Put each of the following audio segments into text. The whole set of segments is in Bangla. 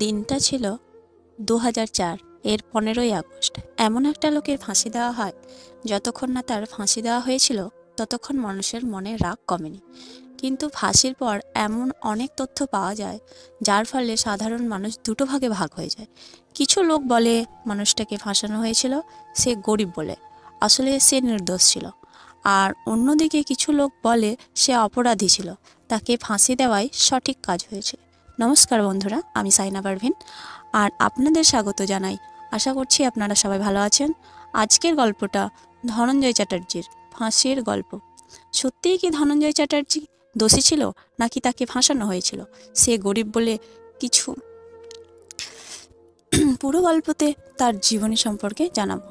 দিনটা ছিল ২০০৪ এর ১৫ই আগস্ট। এমন একটা লোকের ফাঁসি দেওয়া হয়, যতক্ষণ না তার ফাঁসি দেওয়া হয়েছিল ততক্ষণ মানুষের মনে রাগ কমেনি। কিন্তু ফাঁসির পর এমন অনেক তথ্য পাওয়া যায়, যার ফলে সাধারণ মানুষ দুটো ভাগে ভাগ হয়ে যায়। কিছু লোক বলে মানুষটাকে ফাঁসানো হয়েছিল সে গরিব বলে, আসলে সে নির্দোষ ছিল। আর অন্যদিকে কিছু লোক বলে সে অপরাধী ছিল, তাকে ফাঁসি দেওয়াই সঠিক কাজ হয়েছে। নমস্কার বন্ধুরা, আমি সাইনা পারভিন আর আপনাদের স্বাগত জানাই। আশা করছি আপনারা সবাই ভালো আছেন। আজকের গল্পটা ধনঞ্জয় চ্যাটার্জির ফাঁসির গল্প। সত্যিই কি ধনঞ্জয় চ্যাটার্জি দোষী ছিল, নাকি তাকে ফাঁসানো হয়েছিল সে গরিব বলে কিছু? পুরো গল্পতে তার জীবনী সম্পর্কে জানাবো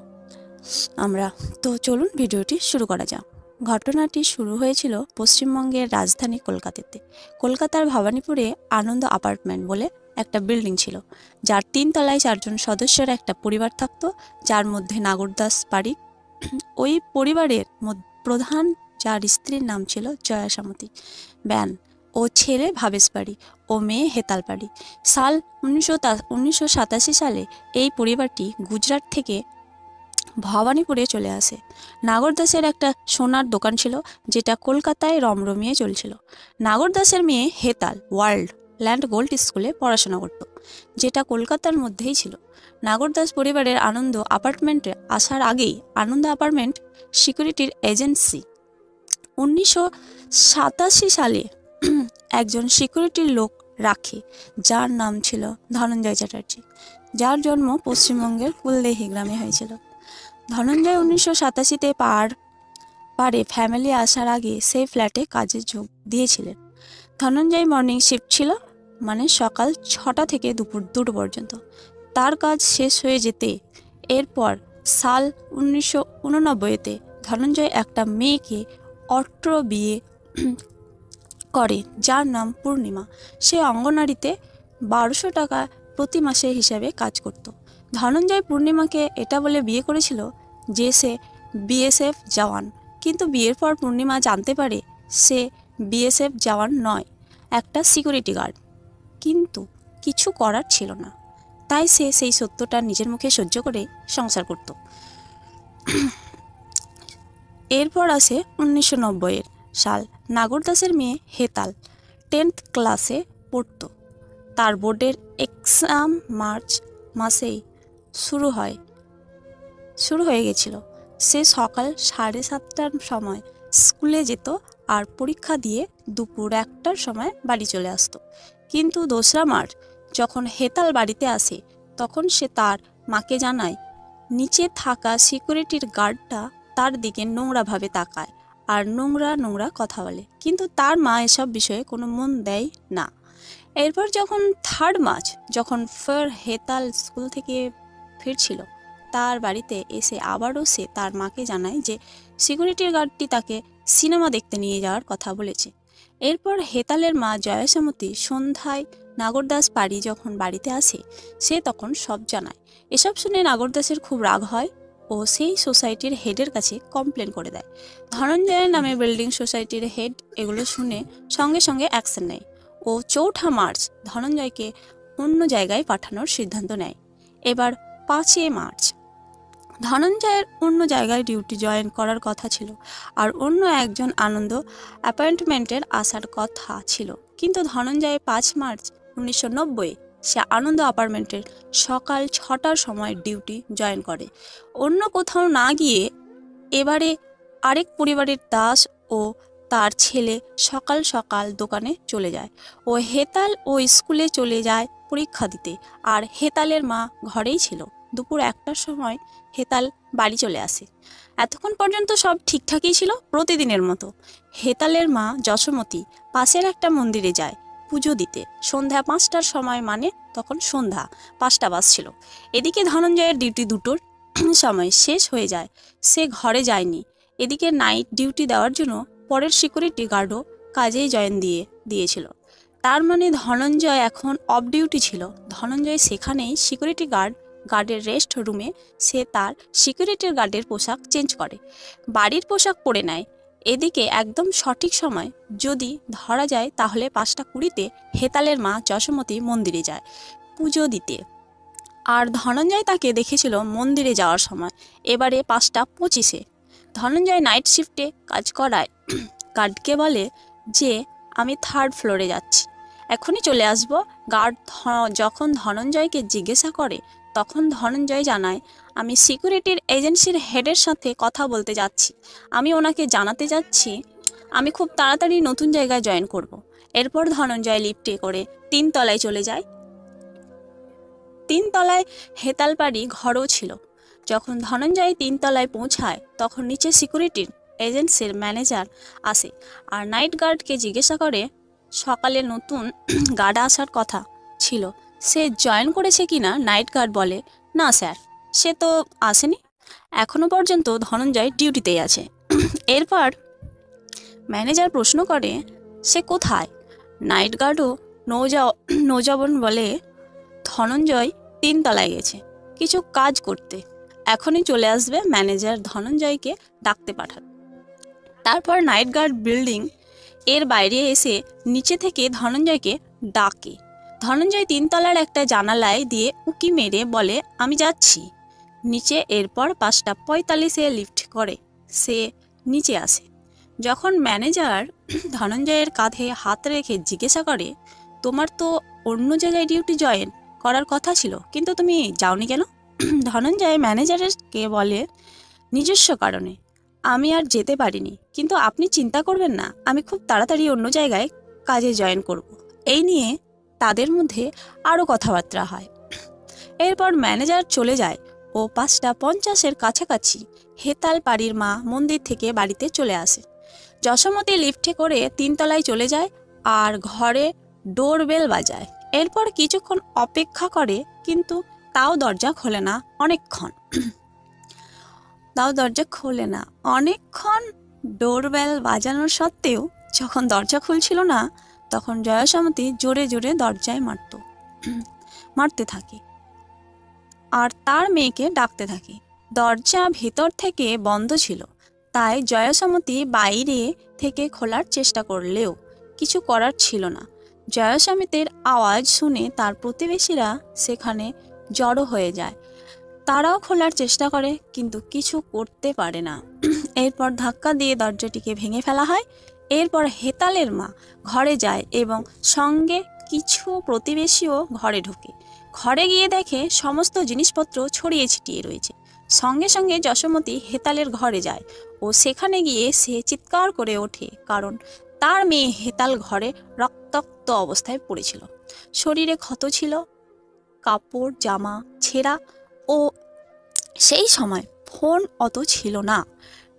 আমরা। তো চলুন ভিডিওটি শুরু করা যাক। ঘটনাটি শুরু হয়েছিল পশ্চিমবঙ্গের রাজধানী কলকাতাতে। কলকাতার ভবানীপুরে আনন্দ অ্যাপার্টমেন্ট বলে একটা বিল্ডিং ছিল, যার ৩ তলায় 4 জন সদস্যের একটা পরিবার থাকতো, যার মধ্যে নাগরদাস বাড়ি। ওই পরিবারের প্রধান, যার স্ত্রীর নাম ছিল জয়াসামতী ব্যান, ও ছেলে ভাবেশ বাড়ি ও মেয়ে হেতাল বাড়ি। সাল ১৯৮৭ সালে এই পরিবারটি গুজরাট থেকে ভবানীপুরে চলে আসে। নাগরদাসের একটা সোনার দোকান ছিল, যেটা কলকাতায় রমরমিয়ে চলছিল। নাগরদাসের মেয়ে হেতাল ওয়ার্ল্ড ল্যান্ড গোল্ড স্কুলে পড়াশোনা করত, যেটা কলকাতার মধ্যেই ছিল। নাগরদাস পরিবারের আনন্দ অ্যাপার্টমেন্টে আসার আগেই আনন্দ অ্যাপার্টমেন্ট সিকিউরিটির এজেন্সি ১৯৮৭ সালে একজন সিকিউরিটির লোক রাখে, যার নাম ছিল ধনঞ্জয় চ্যাটার্জি, যার জন্ম পশ্চিমবঙ্গের কুলদেহি গ্রামে হয়েছিল। ধনঞ্জয় ১৯৮৭-তে পারে ফ্যামিলি আসার আগে সেই ফ্ল্যাটে কাজে যোগ দিয়েছিলেন। ধনঞ্জয় মর্নিং শিফট ছিল, মানে সকাল ৬টা থেকে দুপুর ২টো পর্যন্ত। তার কাজ শেষ হয়ে যেতে এরপর সাল ১৯৮৯-তে ধনঞ্জয় একটা মেয়েকে অট্র বিয়ে করে, যার নাম পূর্ণিমা। সে অঙ্গনারীতে ১২০০ টাকা প্রতি মাসে হিসাবে কাজ করত। ধনঞ্জয় পূর্ণিমাকে এটা বলে বিয়ে করেছিল যে সে বিএসএফ জওয়ান, কিন্তু বিয়ের পর পূর্ণিমা জানতে পারে সে বিএসএফ জওয়ান নয়, একটা সিকিউরিটি গার্ড। কিন্তু কিছু করার ছিল না, তাই সে সেই সত্যটা নিজের মুখে সহ্য করে সংসার করত। এরপর আসে ১৯৯০-এর সাল। নাগরদাসের মেয়ে হেতাল 10th ক্লাসে পড়ত। তার বোর্ডের এক্সাম মার্চ মাসেই শুরু হয়ে গেছিল। সে সকাল 7:30টার সময় স্কুলে যেত আর পরীক্ষা দিয়ে দুপুর 1টার সময় বাড়ি চলে আসতো। কিন্তু ২রা মার্চ যখন হেতাল বাড়িতে আসে, তখন সে তার মাকে জানায় নিচে থাকা সিকিউরিটির গার্ডটা তার দিকে নোংরাভাবে তাকায় আর নোংরা কথা বলে, কিন্তু তার মা এসব বিষয়ে কোনো মন দেয় না। এরপর যখন 3rd মার্চ যখন ফের হেতাল স্কুল থেকে ফিরছিল, তার বাড়িতে এসে আবারও সে তার মাকে জানায় যে সিকিউরিটির গার্ডটি তাকে সিনেমা দেখতে নিয়ে যাওয়ার কথা বলেছে। এরপর হেতালের মা জয়াসামতী সন্ধ্যায় নাগরদাস বাড়ি যখন বাড়িতে আসে, সে তখন সব জানায়। এসব শুনে নাগরদাসের খুব রাগ হয় ও সেই সোসাইটির হেডের কাছে কমপ্লেন করে দেয়। ধনঞ্জয়ের নামে বিল্ডিং সোসাইটির হেড এগুলো শুনে সঙ্গে সঙ্গে অ্যাকশন নেয় ও ৪ঠা মার্চ ধনঞ্জয়কে অন্য জায়গায় পাঠানোর সিদ্ধান্ত নেয়। এবার ৫ই মার্চ ধনঞ্জয়ের অন্য জায়গায় ডিউটি জয়েন করার কথা ছিল, আর অন্য একজন আনন্দ অ্যাপয়েন্টমেন্টের আসার কথা ছিল। কিন্তু ধনঞ্জয় ৫ মার্চ ১৯৯০ সে আনন্দ অ্যাপার্টমেন্টের সকাল ৬টার সময় ডিউটি জয়েন করে, অন্য কোথাও না গিয়ে। এবারে আরেক পরিবারের দাস ও তার ছেলে সকাল সকাল দোকানে চলে যায় ও হেতাল ও স্কুলে চলে যায় পরীক্ষা দিতে, আর হেতালের মা ঘরেই ছিল। দুপুর 1টার সময় হেতাল বাড়ি চলে আসে। এতক্ষণ পর্যন্ত সব ঠিকঠাকই ছিল, প্রতিদিনের মতো। হেতালের মা যশোমতী পাশের একটা মন্দিরে যায় পুজো দিতে সন্ধ্যা 5টার সময়, মানে তখন সন্ধ্যা 5টা বাজছিল। এদিকে ধনঞ্জয়ের ডিউটি 2টোর সময় শেষ হয়ে যায়, সে ঘরে যায়নি। এদিকে নাইট ডিউটি দেওয়ার জন্য পরের সিকিউরিটি গার্ডও কাজেই জয়েন দিয়েছিল। তার মানে ধনঞ্জয় এখন অফ ডিউটি ছিল। ধনঞ্জয় সেখানেই সিকিউরিটি গার্ডের রেস্ট রুমে সে তার সিকিউরিটির গার্ডের পোশাক চেঞ্জ করে, বাড়ির পোশাক পরে নেয় এদিকে একদম সঠিক সময় যদি ধরা যায় তাহলে 5:20 হেতালের মা যশোমতী মন্দিরে যায় পুজো দিতে। আর ধনঞ্জয় তাকে দেখেছিল মন্দিরে যাওয়ার সময়। এবারে 5:25 ধনঞ্জয় নাইট শিফটে কাজ করায় গার্ডকে বলে যে আমি 3rd ফ্লোরে যাচ্ছি, এখনই চলে আসব। গার্ড যখন ধনঞ্জয়কে জিজ্ঞাসা করে তখন ধনঞ্জয় জানায়, আমি সিকিউরিটির এজেন্সির হেডের সাথে কথা বলতে যাচ্ছি, আমি ওনাকে জানাতে যাচ্ছি আমি খুব তাড়াতাড়ি নতুন জায়গায় জয়েন করব। এরপর ধনঞ্জয় লিফটে করে 3 তলায় চলে যায়। 3 তলায় হেতাল বাড়ি ঘরও ছিল। যখন ধনঞ্জয় 3 তলায় পৌঁছায় তখন নিচে সিকিউরিটির এজেন্সির ম্যানেজার আসে আর নাইট গার্ডকে জিজ্ঞাসা করে সকালে নতুন গার্ড আসার কথা ছিল, সে জয়েন করেছে কিনা। নাইট গার্ড বলে, না স্যার, সে তো আসেনি, এখনো পর্যন্ত ধনঞ্জয় ডিউটিতেই আছে। এরপর ম্যানেজার প্রশ্ন করে সে কোথায়। নাইট গার্ডও নৌজবন বলে ধনঞ্জয় 3 তলায় গেছে কিছু কাজ করতে, এখনই চলে আসবে। ম্যানেজার ধনঞ্জয়কে ডাকতে পাঠান। তারপর নাইট গার্ড বিল্ডিং এর বাইরে এসে নিচে থেকে ধনঞ্জয়কে ডাকে। ধনঞ্জয় 3 তলার একটা জানালায় দিয়ে উকি মেরে বলে আমি যাচ্ছি নিচে। এরপর 5:45 লিফট করে সে নিচে আসে। যখন ম্যানেজার ধনঞ্জয়ের কাঁধে হাত রেখে জিজ্ঞাসা করে তোমার তো অন্য জায়গায় ডিউটি জয়েন করার কথা ছিল, কিন্তু তুমি যাওনি কেন। ধনঞ্জয় ম্যানেজারকে বলে নিজস্ব কারণে আমি আর যেতে পারিনি, কিন্তু আপনি চিন্তা করবেন না, আমি খুব তাড়াতাড়ি অন্য জায়গায় কাজে জয়েন করব। এই নিয়ে তাদের মধ্যে আরও কথাবার্তা হয়। এরপর ম্যানেজার চলে যায় ও 5:50 কাছাকাছি হেতাল বাড়ির মা মন্দির থেকে বাড়িতে চলে আসে। যশোমতী লিফটে করে 3 তলায় চলে যায় আর ঘরে ডোরবেল বাজায়। এরপর কিছুক্ষণ অপেক্ষা করে, কিন্তু তাও দরজা খোলে না। অনেকক্ষণ ডোরবেল বাজানোর সত্ত্বেও যখন দরজা খুলছিল না তখন জয়সমতী জোরে জোরে দরজায় মারতে থাকে আর তার মেয়েকে ডাকতে থাকে। দরজা ভেতর থেকে বন্ধ ছিল, তাই জয়সমতী বাইরে থেকে খোলার চেষ্টা করলেও কিছু করার ছিল না। জয়সমিতের আওয়াজ শুনে তার প্রতিবেশীরা সেখানে জড়ো হয়ে যায়। তারাও খোলার চেষ্টা করে, কিন্তু কিছু করতে পারে না। এরপর ধাক্কা দিয়ে দরজাটিকে ভেঙে ফেলা হয়। এরপর হেতালের মা ঘরে যায় এবং সঙ্গে কিছু প্রতিবেশীও ঘরে ঢোকে। ঘরে গিয়ে দেখে সমস্ত জিনিসপত্র ছড়িয়ে ছিটিয়ে রয়েছে। সঙ্গে সঙ্গে যশোমতী হেতালের ঘরে যায় ও সেখানে গিয়ে সে চিৎকার করে ওঠে, কারণ তার মেয়ে হেতাল ঘরে রক্তাক্ত অবস্থায় পড়েছিল। শরীরে ক্ষত ছিল, কাপড় জামা ছেঁড়া ও সেই সময় ফোন অত ছিল না,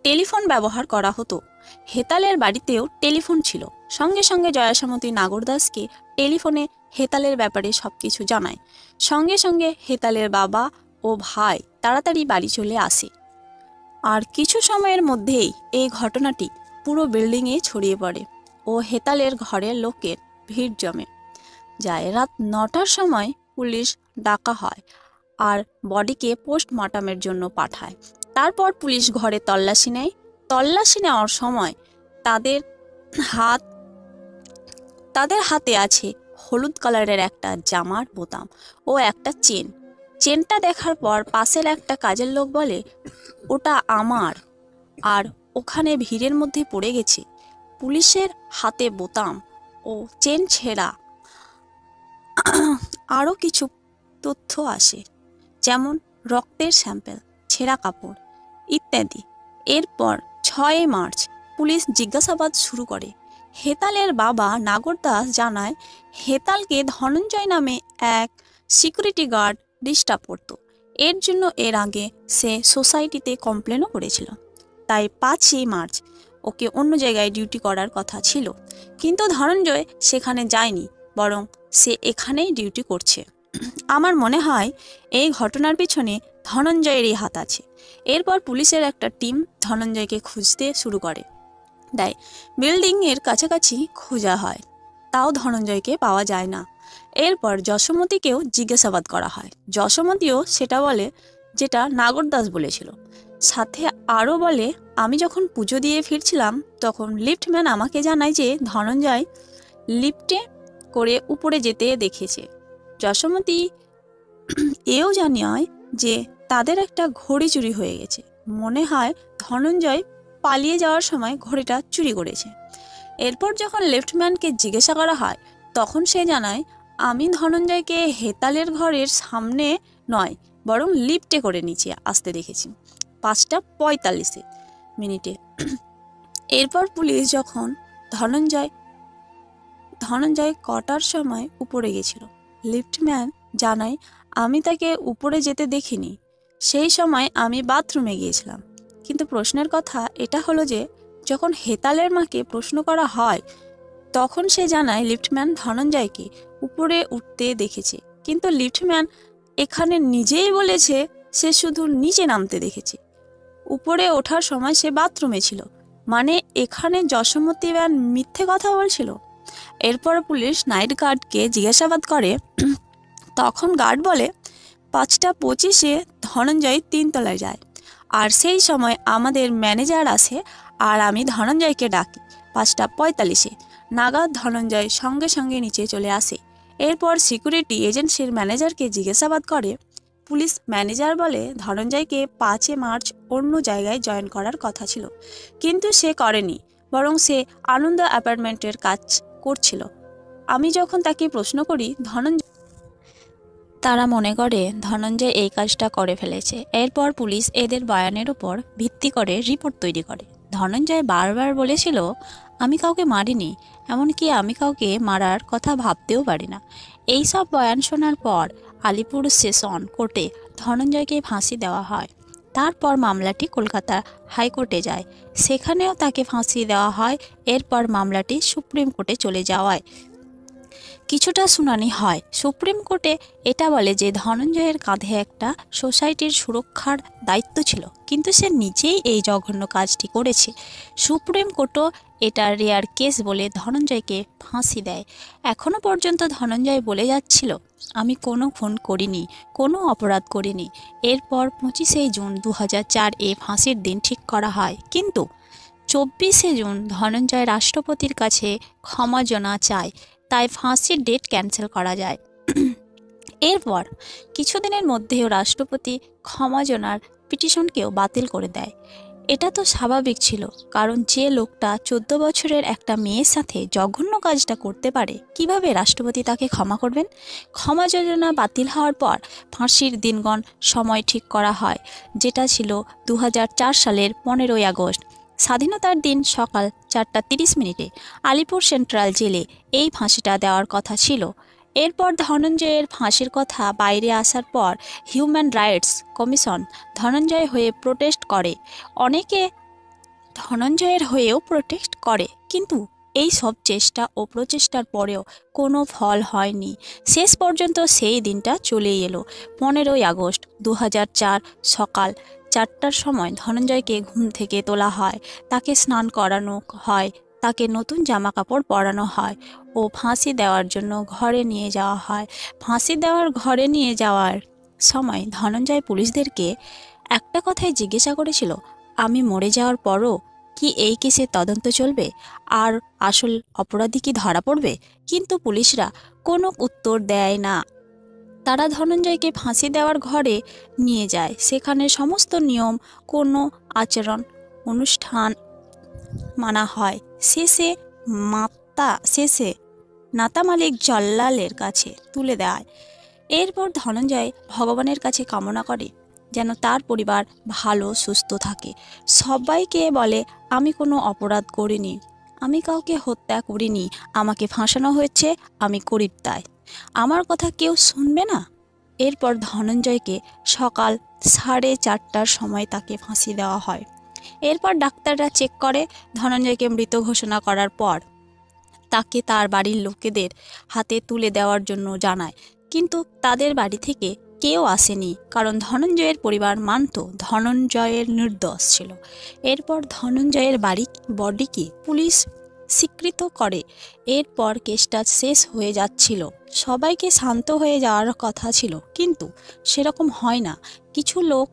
টেলিফোন ব্যবহার করা হতো। হেতালের বাড়িতেও টেলিফোন ছিল। সঙ্গে সঙ্গে জয়াসমতী নাগরদাসকে টেলিফোনে হেতালের ব্যাপারে সবকিছু জানায়। সঙ্গে সঙ্গে হেতালের বাবা ও ভাই তাড়াতাড়ি বাড়ি চলে আসে। আর কিছু সময়ের মধ্যেই এই ঘটনাটি পুরো বিল্ডিংয়ে ছড়িয়ে পড়ে ও হেতালের ঘরের লোকের ভিড় জমে যায়। রাত 9টার সময় পুলিশ ডাকা হয় আর বডিকে পোস্টমর্টমের জন্য পাঠায়। তারপর পুলিশ ঘরে তল্লাশি নেয়। তল্লাশি নেওয়ার সময় তাদের হাতে আছে হলুদ কালারের একটা জামার বোতাম ও একটা চেন। চেনটা দেখার পর পাশের একটা কাজের লোক বলে ওটা আমার, আর ওখানে ভিড়ের মধ্যে পড়ে গেছে। পুলিশের হাতে বোতাম ও চেন ছেঁড়া আরও কিছু তথ্য আসে, যেমন রক্তের স্যাম্পেল, ছেঁড়া কাপড় ইত্যাদি। এরপর 6 মার্চ পুলিশ জিজ্ঞাসাবাদ শুরু করে। হেতালের বাবা নাগরদাস জানায় হেতালকে ধনঞ্জয় নামে এক সিকিউরিটি গার্ড ডিস্টার্ব করত। এর জন্য এর আগে সে সোসাইটিতে কমপ্লেনও করেছিল। তাই 5 মার্চ ওকে অন্য জায়গায় ডিউটি করার কথা ছিল, কিন্তু ধনঞ্জয় সেখানে যায়নি, বরং সে এখানেই ডিউটি করছে। আমার মনে হয় এই ঘটনার পিছনে ধনঞ্জয়েরই হাত আছে। এরপর পুলিশের একটা টিম ধনঞ্জয়কে খুঁজতে শুরু করে দেয়। বিল্ডিংয়ের কাছাকাছি খোঁজা হয়, তাও ধনঞ্জয়কে পাওয়া যায় না। এরপর যশোমতীকেও জিজ্ঞাসাবাদ করা হয়। যশোমতীও সেটা বলে যেটা নাগরদাস বলেছিল। সাথে আরও বলে আমি যখন পুজো দিয়ে ফিরছিলাম তখন লিফটম্যান আমাকে জানায় যে ধনঞ্জয় লিফটে করে উপরে যেতে দেখেছে। যশোমতী এও জানায় যে তাদের একটা ঘড়ি চুরি হয়ে গেছে। মনে হয় ধনঞ্জয় পালিয়ে যাওয়ার সময় ঘড়িটা চুরি করেছে। এরপর যখন লিফটম্যানকে জিজ্ঞাসা করা হয় তখন সে জানায়, আমি ধনঞ্জয়কে হেতালের ঘরের সামনে নয় বরং লিফটে করে নিচে আসতে দেখেছি 5:45 এরপর পুলিশ যখন ধনঞ্জয় কটার সময় উপরে গেছিল, লিফটম্যান জানায়, আমি তাকে উপরে যেতে দেখিনি, সেই সময় আমি বাথরুমে গিয়েছিলাম। কিন্তু প্রশ্নের কথা এটা হলো যে যখন হেতালের মাকে প্রশ্ন করা হয় তখন সে জানায় লিফটম্যান ধনঞ্জয়কে উপরে উঠতে দেখেছে, কিন্তু লিফটম্যান এখানে নিজেই বলেছে সে শুধু নিচে নামতে দেখেছে, উপরে ওঠার সময় সে বাথরুমে ছিল। মানে এখানে যশোমতী ম্যান মিথ্যে কথা বলছিল। এরপর পুলিশ নাইট গার্ডকে জিজ্ঞাসাবাদ করে, তখন গার্ড বলে 5:25 ধনঞ্জয় 3 তলায় যায়, আর সেই সময় আমাদের ম্যানেজার আসে আর আমি ধনঞ্জয়কে ডাকি। 5:45 নাগাদ ধনঞ্জয় সঙ্গে সঙ্গে নিচে চলে আসে। এরপর সিকিউরিটি এজেন্সির ম্যানেজারকে জিজ্ঞাসাবাদ করে। পুলিশ ম্যানেজার বলে ধনঞ্জয়কে 5 মার্চ অন্য জায়গায় জয়েন করার কথা ছিল, কিন্তু সে করেনি, বরং সে আনন্দ অ্যাপার্টমেন্টের কাজ করছিল। আমি যখন তাকে প্রশ্ন করি তারা মনে করে ধনঞ্জয় এই কাজটা করে ফেলেছে। এরপর পুলিশ এদের বয়ানের উপর ভিত্তি করে রিপোর্ট তৈরি করে। ধনঞ্জয় বারবার বলেছিল, আমি কাউকে মারিনি, এমনকি আমি কাউকে মারার কথা ভাবতেও পারি না। এই সব বয়ান শোনার পর আলিপুর সেশন কোর্টে ধনঞ্জয়কে ফাঁসি দেওয়া হয়। তারপর মামলাটি কলকাতা হাইকোর্টে যায়, সেখানেও তাকে ফাঁসি দেওয়া হয়। এরপর মামলাটি সুপ্রিম কোর্টে চলে যাওয়ায় কিছুটা শুনানি হয়। সুপ্রিম কোর্টে এটা বলে যে ধনঞ্জয়ের কাঁধে একটা সোসাইটির সুরক্ষার দায়িত্ব ছিল, কিন্তু সে নিজেই এই জঘন্য কাজটি করেছে। সুপ্রিম কোর্টও এটা রেয়ার কেস বলে ধনঞ্জয়কে ফাঁসি দেয়। এখনও পর্যন্ত ধনঞ্জয় বলে যাচ্ছিল, আমি কোনো খুন করিনি, কোনো অপরাধ করিনি। এরপর 25 জুন 2004 ফাঁসির দিন ঠিক করা হয়, কিন্তু 24 জুন ধনঞ্জয় রাষ্ট্রপতির কাছে ক্ষমাজনা চায়, তাই ফাঁসির ডেট ক্যান্সেল করা যায়। এরপর কিছুদিনের মধ্যেও রাষ্ট্রপতি ক্ষমাজনার পিটিশনকেও বাতিল করে দেয়। এটা তো স্বাভাবিক ছিল, কারণ যে লোকটা 14 বছরের একটা মেয়ের সাথে জঘন্য কাজটা করতে পারে, কিভাবে রাষ্ট্রপতি তাকে ক্ষমা করবেন? ক্ষমা যোজনা বাতিল হওয়ার পর ফাঁসির দিনগণ সময় ঠিক করা হয়, যেটা ছিল 2004 সালের 15 আগস্ট। স্বাধীনতার দিন সকাল 4:30 আলিপুর সেন্ট্রাল জেলে এই ফাঁসিটা দেওয়ার কথা ছিল। এরপর ধনঞ্জয়ের ফাঁসির কথা বাইরে আসার পর হিউম্যান রাইটস কমিশন ধনঞ্জয় হয়ে প্রোটেস্ট করে। অনেকে ধনঞ্জয়ের হয়েও প্রোটেস্ট করে, কিন্তু এই সব চেষ্টা ও প্রচেষ্টার পরেও কোনো ফল হয়নি। শেষ পর্যন্ত সেই দিনটা চলেই এলো। 15 আগস্ট 2004 সকাল 4টার সময় ধনঞ্জয়কে ঘুম থেকে তোলা হয়, তাকে স্নান করানো হয়, তাকে নতুন জামা কাপড় পরানো হয় ও ফাঁসি দেওয়ার জন্য ঘরে নিয়ে যাওয়া হয়। ফাঁসি দেওয়ার ঘরে নিয়ে যাওয়ার সময় ধনঞ্জয় পুলিশদেরকে একটা কথাই জিজ্ঞাসা করেছিল, আমি মরে যাওয়ার পরও কি এই কেসে তদন্ত চলবে, আর আসল অপরাধী কি ধরা পড়বে? কিন্তু পুলিশরা কোনো উত্তর দেয় না। তারা ধনঞ্জয়কে ফাঁসি দেওয়ার ঘরে নিয়ে যায়। সেখানে সমস্ত নিয়ম, কোনো আচরণ অনুষ্ঠান মানা হয়। শেষে নাতা মালিক জল্লালের কাছে তুলে দেয়। এরপর ধনঞ্জয় ভগবানের কাছে কামনা করে যেন তার পরিবার ভালো সুস্থ থাকে। সবাইকে বলে, আমি কোনো অপরাধ করিনি, আমি কাউকে হত্যা করিনি, আমাকে ফাঁসানো হয়েছে, আমি গরিব, তাই আমার কথা কেউ শুনবে না। এরপর ধনঞ্জয়কে সকাল 4:30টার সময় তাকে ফাঁসি দেওয়া হয়। এরপর ডাক্তাররা চেক করে। ধনঞ্জয়কে মৃত ঘোষণা করার পর তাকে তার বাড়ির লোকেদের হাতে তুলে দেওয়ার জন্য জানায়, কিন্তু তাদের বাড়ি থেকে কেউ আসেনি, কারণ ধনঞ্জয়ের পরিবার মানত ধনঞ্জয়ের নির্দোষ ছিল। এরপর ধনঞ্জয়ের বডিকে পুলিশ স্বীকৃত করে। এরপর কেসটা শেষ হয়ে যাচ্ছিল, সবাইকে শান্ত হয়ে যাওয়ার কথা ছিল, কিন্তু সেরকম হয় না। কিছু লোক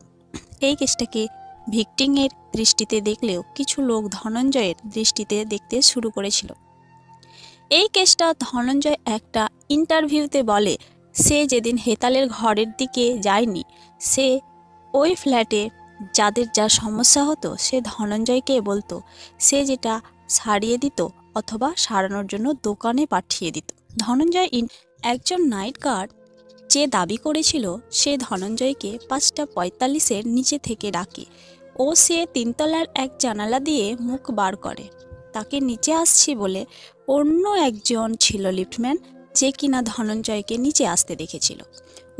এই কেসটাকে ভিক্টিমের দৃষ্টিতে দেখলেও কিছু লোক ধনঞ্জয়ের দৃষ্টিতে দেখতে শুরু করেছিল। এই কেসটা ধনঞ্জয় একটা ইন্টারভিউতে বলে সে যেদিন হেতালের ঘরের দিকে যায়নি, সে ওই ফ্ল্যাটে যাদের যা সমস্যা হতো সে ধনঞ্জয়কে বলতো, সে যেটা সারিয়ে দিত অথবা সারানোর জন্য দোকানে পাঠিয়ে দিত। ধনঞ্জয় একজন নাইট গার্ড যে দাবি করেছিল সে ধনঞ্জয়কে 5:45 নিচে থেকে ডাকে ও সে 3 তলার এক জানালা দিয়ে মুখ বার করে। তাকে নিচে আসছি বলে অন্য একজন ছিল লিফটম্যান, যে কিনা ধনঞ্জয়কে নিচে আসতে দেখেছিল,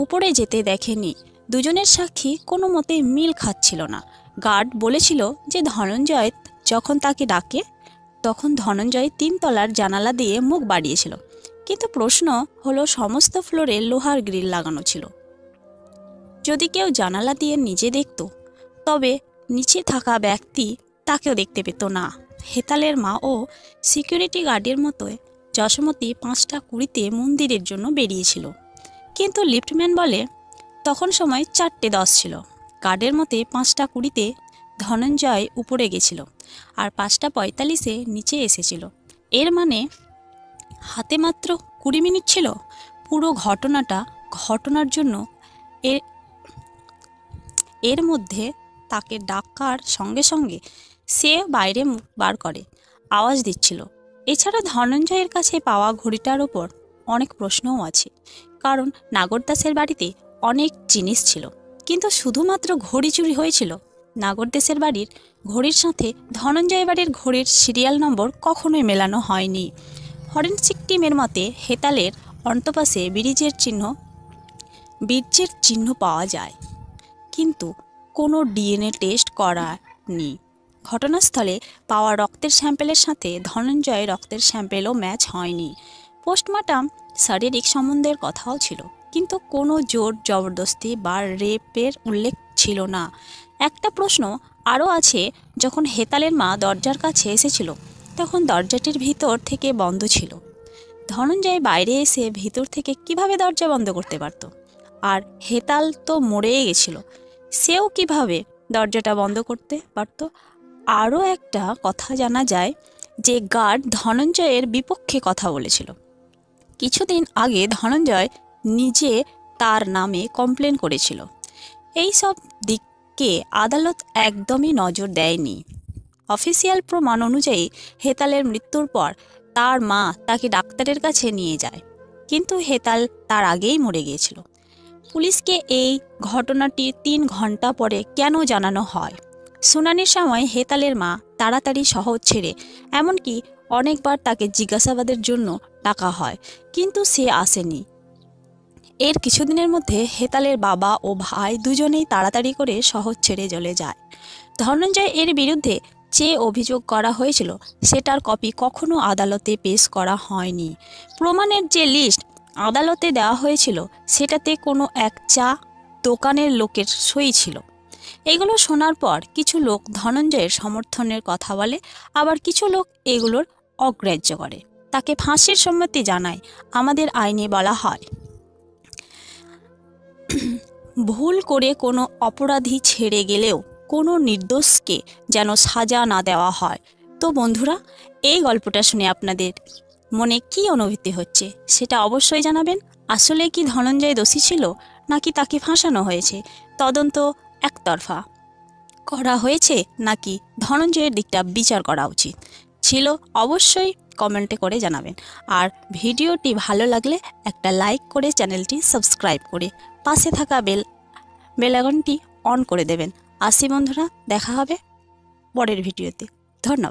উপরে যেতে দেখেনি। দুজনের সাক্ষী কোনো মতে মিল খাচ্ছিল না। গার্ড বলেছিল যে ধনঞ্জয় যখন তাকে ডাকে তখন ধনঞ্জয় 3 তলার জানালা দিয়ে মুখ বাড়িয়েছিল, কিন্তু প্রশ্ন হলো সমস্ত ফ্লোরে লোহার গ্রিল লাগানো ছিল। যদি কেউ জানালা দিয়ে নিচে দেখত তবে নিচে থাকা ব্যক্তি তাকেও দেখতে পেত না। হেতালের মা ও সিকিউরিটি গার্ডের মতো যশোমতী 5:20 মন্দিরের জন্য বেরিয়েছিল, কিন্তু লিফটম্যান বলে তখন সময় 4:10 ছিল। গার্ডের মতে 5:20 ধনঞ্জয় উপরে গেছিল আর 5:45 নিচে এসেছিল। এর মানে হাতে মাত্র 20 মিনিট ছিল। পুরো ঘটনার জন্য এর মধ্যে তাকে ডাকার সঙ্গে সঙ্গে সে বাইরে মুখ বার করে আওয়াজ দিচ্ছিল। এছাড়া ধনঞ্জয়ের কাছে পাওয়া ঘড়িটার ওপর অনেক প্রশ্নও আছে, কারণ নাগরদাসের বাড়িতে অনেক জিনিস ছিল, কিন্তু শুধুমাত্র ঘড়ি চুরি হয়েছিল। নাগরদাসের বাড়ির ঘড়ির সাথে ধনঞ্জয় বাড়ির ঘড়ির সিরিয়াল নম্বর কখনোই মেলানো হয়নি। ফরেনসিক টিমের মতে হেতালের অন্তপাশে বীর্যের চিহ্ন পাওয়া যায়, কিন্তু কোনো ডিএনএ টেস্ট করানি। ঘটনাস্থলে পাওয়া রক্তের স্যাম্পেলের সাথে ধনঞ্জয়ের রক্তের স্যাম্পেলও ম্যাচ হয়নি। পোস্টমর্টম শারীরিক সম্বন্ধের কথাও ছিল, কিন্তু কোনো জোর জবরদস্তি বা রেপের উল্লেখ ছিল না। একটা প্রশ্ন আরও আছে, যখন হেতালের মা দরজার কাছে এসেছিল তখন দরজাটির ভিতর থেকে বন্ধ ছিল। ধনঞ্জয় বাইরে এসে ভিতর থেকে কিভাবে দরজা বন্ধ করতে পারত? আর হেতাল তো মরেই গেছিল, সেও কিভাবে দরজাটা বন্ধ করতে পারত? আরও একটা কথা জানা যায় যে গার্ড ধনঞ্জয়ের বিপক্ষে কথা বলেছিল। কিছুদিন আগে ধনঞ্জয় নিজে তার নামে কমপ্লেন করেছিল। এই সব দিককে আদালত একদমই নজর দেয়নি। অফিসিয়াল প্রমাণ অনুযায়ী হেতালের মৃত্যুর পর তার মা তাকে ডাক্তারের কাছে নিয়ে যায়, কিন্তু হেতাল তার আগেই মরে গিয়েছিল। পুলিশকে এই ঘটনাটি 3 ঘন্টা পরে কেন জানানো হয়? শুনানির সময় হেতালের মা তাড়াতাড়ি শহর ছেড়ে, এমনকি অনেকবার তাকে জিজ্ঞাসাবাদের জন্য ডাকা হয়, কিন্তু সে আসেনি। এর কিছুদিনের মধ্যে হেতালের বাবা ও ভাই দুজনেই তাড়াতাড়ি করে শহর ছেড়ে চলে যায়। ধনঞ্জয় এর বিরুদ্ধে যে অভিযোগ করা হয়েছিল সেটার কপি কখনো আদালতে পেশ করা হয়নি। প্রমাণের যে লিস্ট আদালতে দেওয়া হয়েছিল সেটাতে কোনো এক চা দোকানের লোকের সই ছিল। এগুলো শোনার পর কিছু লোক ধনঞ্জয়ের সমর্থনের কথা বলে, আবার কিছু লোক এগুলোর অগ্রাহ্য করে, তাকে ফাঁসির সম্মতি জানায়। আমাদের আইনে বলা হয়, ভুল করে কোনো অপরাধী ছেড়ে গেলেও কোনো নির্দোষকে যেন সাজা না দেওয়া হয়। তো বন্ধুরা, এই গল্পটা শুনে আপনাদের মনে কি অনুভূতি হচ্ছে সেটা অবশ্যই জানাবেন। আসলে কি ধনঞ্জয় দোষী ছিল, নাকি তাকে ফাঁসানো হয়েছে? তদন্ত একতরফা করা হয়েছে, নাকি ধনঞ্জয়ের দিকটা বিচার করা উচিত ছিল? অবশ্যই কমেন্টে করে জানাবেন। আর ভিডিওটি ভালো লাগলে একটা লাইক করে চ্যানেলটি সাবস্ক্রাইব করে পাশে থাকা বেল আইকনটি অন করে দেবেন। আসি বন্ধুরা, দেখা হবে পরের ভিডিওতে। ধন্যবাদ।